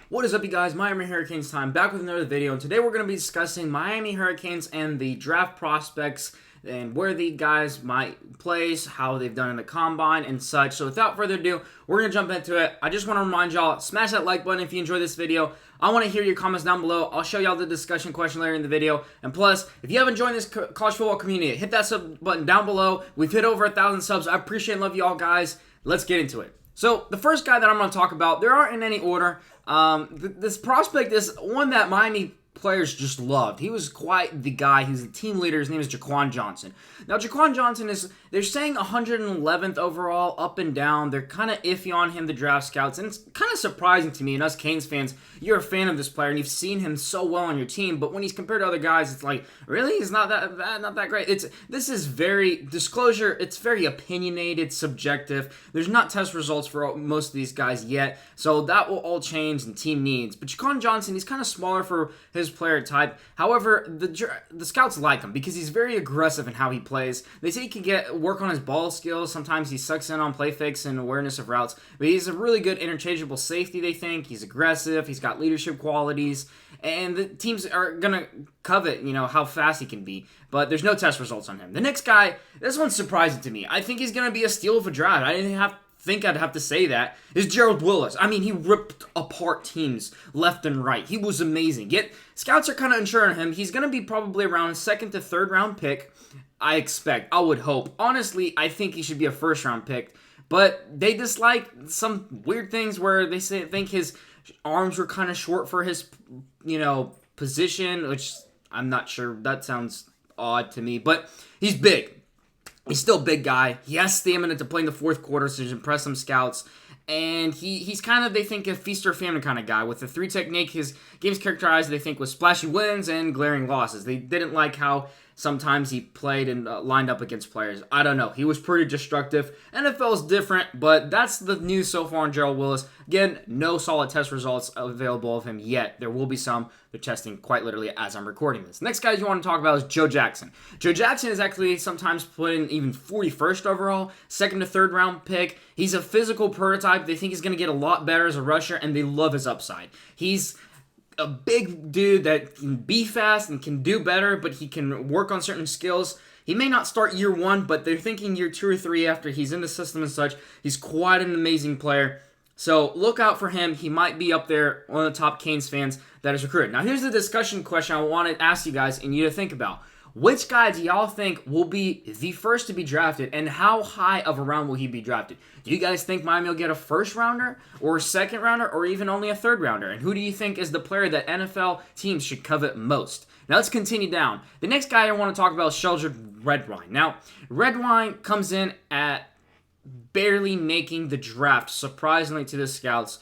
What is up, you guys? Miami Hurricanes time, back with another video, and today we're going to be discussing Miami Hurricanes and the draft prospects and where the guys might place, how they've done in the combine, and such. So without further ado, we're going to jump into it. I just want to remind y'all, smash that like button if you enjoyed this video. I want to hear your comments down below. I'll show y'all the discussion question later in the video. And plus, if you haven't joined this college football community, hit that sub button down below. We've hit over 1,000 subs. I appreciate and love you all, guys. Let's get into it. So, the first guy that I'm going to talk about, there aren't in any order. This prospect is one that Miami players just loved. He was quite the guy. He's the team leader. His name is Jaquan Johnson. Now, Jaquan Johnson is, they're saying 111th overall, up and down. They're kind of iffy on him, the draft scouts, and it's kind of surprising to me. And us Canes fans, you're a fan of this player, and you've seen him so well on your team, but when he's compared to other guys, it's like, really? He's not that great. This is very, disclosure, it's very opinionated, subjective. There's not test results for most of these guys yet, so that will all change in team needs. But Jaquan Johnson, he's kind of smaller for his player type. However, the scouts like him because he's very aggressive in how he plays. They say he can work on his ball skills. Sometimes he sucks in on play fakes and awareness of routes, but he's a really good interchangeable safety, they think. He's aggressive. He's got leadership qualities, and the teams are going to covet, how fast he can be, but there's no test results on him. The next guy, this one's surprising to me. I think he's going to be a steal of a draft. I didn't think I'd have to say that, is Gerald Willis. I mean, he ripped apart teams left and right. He was amazing. Yet, scouts are kind of unsure on him. He's going to be probably around second to third round pick, I expect. I would hope. Honestly, I think he should be a first round pick, but they dislike some weird things where they think his arms were kind of short for his, position, which I'm not sure. That sounds odd to me, but he's big. He's still a big guy. He has stamina to play in the fourth quarter, so he's impressed some scouts. And he's kind of, they think, a feast or famine kind of guy. With the three technique, his game's characterized, they think, with splashy wins and glaring losses. They didn't like how sometimes he played and lined up against players. I don't know. He was pretty destructive. NFL's different, but that's the news so far on Gerald Willis. Again, no solid test results available of him yet. There will be some. They're testing quite literally as I'm recording this. Next guy you want to talk about is Joe Jackson. Joe Jackson is actually sometimes put in even 41st overall, second to third round pick. He's a physical prototype. They think he's going to get a lot better as a rusher, and they love his upside. He's a big dude that can be fast and can do better, but he can work on certain skills. He may not start year one, but they're thinking year 2 or 3 after he's in the system and such. He's quite an amazing player. So look out for him. He might be up there, one of the top Canes fans that is recruited. Now here's the discussion question I want to ask you guys and you to think about. Which guy do y'all think will be the first to be drafted, and how high of a round will he be drafted? Do you guys think Miami will get a first rounder, or a second rounder, or even only a third rounder? And who do you think is the player that NFL teams should covet most? Now let's continue down. The next guy I want to talk about is Sheldon Redwine. Now, Redwine comes in at barely making the draft, surprisingly to the scouts.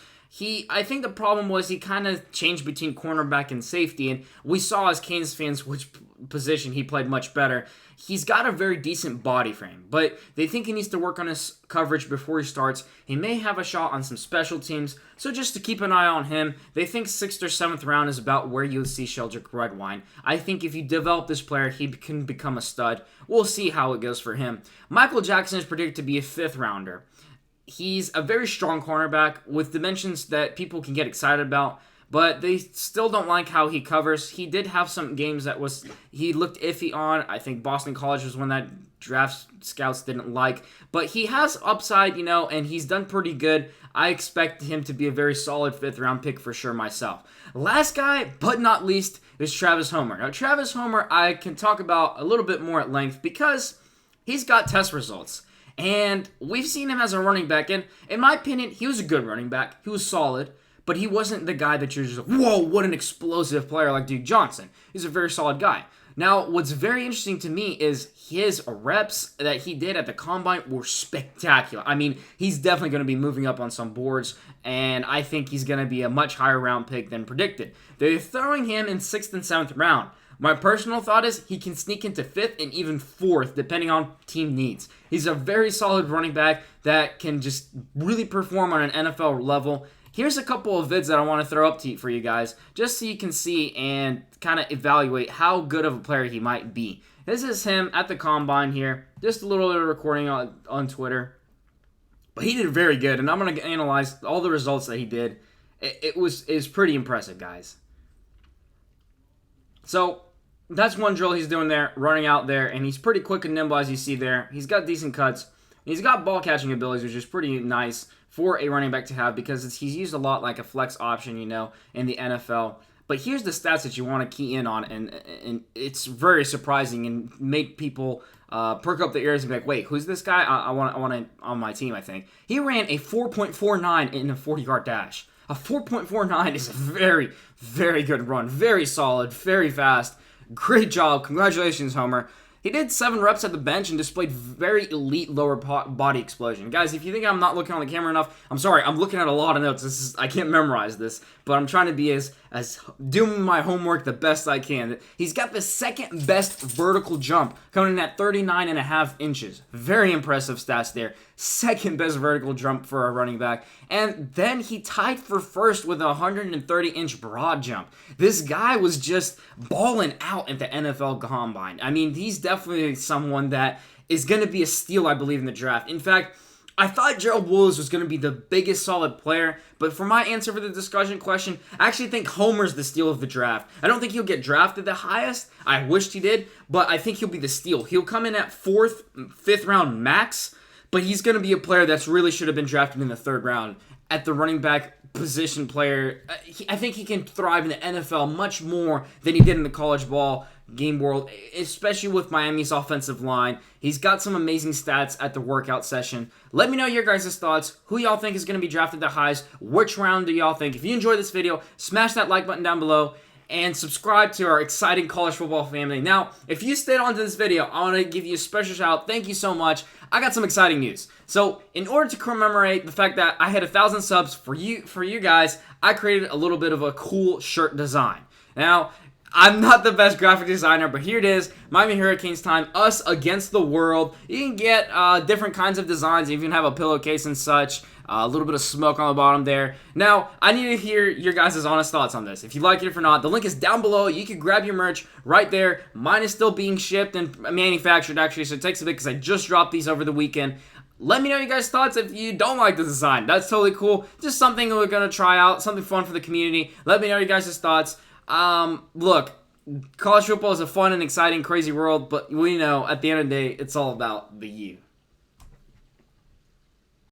I think the problem was he kind of changed between cornerback and safety, and we saw as Canes fans which position he played much better. He's got a very decent body frame, but they think he needs to work on his coverage before he starts. He may have a shot on some special teams, so just to keep an eye on him. They think 6th or 7th round is about where you'll see Sheldon Redwine. I think if you develop this player, he can become a stud. We'll see how it goes for him. Michael Jackson is predicted to be a 5th rounder. He's a very strong cornerback with dimensions that people can get excited about, but they still don't like how he covers. He did have some games that he looked iffy on. I think Boston College was one that draft scouts didn't like, but he has upside, and he's done pretty good. I expect him to be a very solid 5th round pick for sure myself. Last guy, but not least, is Travis Homer. Now, Travis Homer, I can talk about a little bit more at length because he's got test results. And we've seen him as a running back, and in my opinion, he was a good running back. He was solid, but he wasn't the guy that you're just like, whoa, what an explosive player like Duke Johnson. He's a very solid guy. Now, what's very interesting to me is his reps that he did at the Combine were spectacular. I mean, he's definitely going to be moving up on some boards, and I think he's going to be a much higher round pick than predicted. They're throwing him in 6th and 7th round. My personal thought is he can sneak into 5th and even 4th, depending on team needs. He's a very solid running back that can just really perform on an NFL level. Here's a couple of vids that I want to throw up for you guys, just so you can see and kind of evaluate how good of a player he might be. This is him at the Combine here. Just a little bit of recording on Twitter. But he did very good, and I'm going to analyze all the results that he did. It was pretty impressive, guys. So that's one drill he's doing there, running out there, and he's pretty quick and nimble as you see there. He's got decent cuts. He's got ball catching abilities, which is pretty nice for a running back to have because he's used a lot like a flex option, in the NFL. But here's the stats that you want to key in on, and it's very surprising and make people perk up their ears and be like, wait, who's this guy? I want it on my team, I think. He ran a 4.49 in a 40-yard dash. A 4.49 is a very, very good run. Very solid, very fast. Great job. Congratulations, Homer. He did 7 reps at the bench and displayed very elite lower body explosion. Guys, if you think I'm not looking on the camera enough, I'm sorry. I'm looking at a lot of notes. I can't memorize this, but I'm trying to be as doing my homework the best I can. He's got the second best vertical jump, coming in at 39.5 inches. Very impressive stats there. Second best vertical jump for a running back. And then he tied for first with a 130-inch broad jump. This guy was just balling out at the NFL Combine. I mean, he's definitely someone that is going to be a steal, I believe, in the draft. In fact, I thought Gerald Willis was going to be the biggest solid player, but for my answer for the discussion question, I actually think Homer's the steal of the draft. I don't think he'll get drafted the highest. I wished he did, but I think he'll be the steal. He'll come in at 4th, 5th round max, but he's going to be a player that's really should have been drafted in the 3rd round. At the running back position player, I think he can thrive in the NFL much more than he did in the college ball game world, especially with Miami's offensive line. He's got some amazing stats at the workout session. Let me know your guys' thoughts. Who y'all think is going to be drafted the highest? Which round do y'all think? If you enjoyed this video, smash that like button down below and subscribe to our exciting college football family. Now, if you stayed on to this video, I want to give you a special shout out. Thank you so much. I got some exciting news. So, in order to commemorate the fact that I had 1,000 subs for you guys, I created a little bit of a cool shirt design. Now, I'm not the best graphic designer, but here it is. Miami Hurricanes time. Us against the world. You can get different kinds of designs. You even have a pillowcase and such. A little bit of smoke on the bottom there. Now, I need to hear your guys' honest thoughts on this. If you like it or not, the link is down below. You can grab your merch right there. Mine is still being shipped and manufactured, actually, so it takes a bit because I just dropped these over the weekend. Let me know your guys' thoughts if you don't like the design. That's totally cool. Just something we're going to try out, something fun for the community. Let me know your guys' thoughts. Look, college football is a fun and exciting, crazy world, but we know at the end of the day, it's all about the U.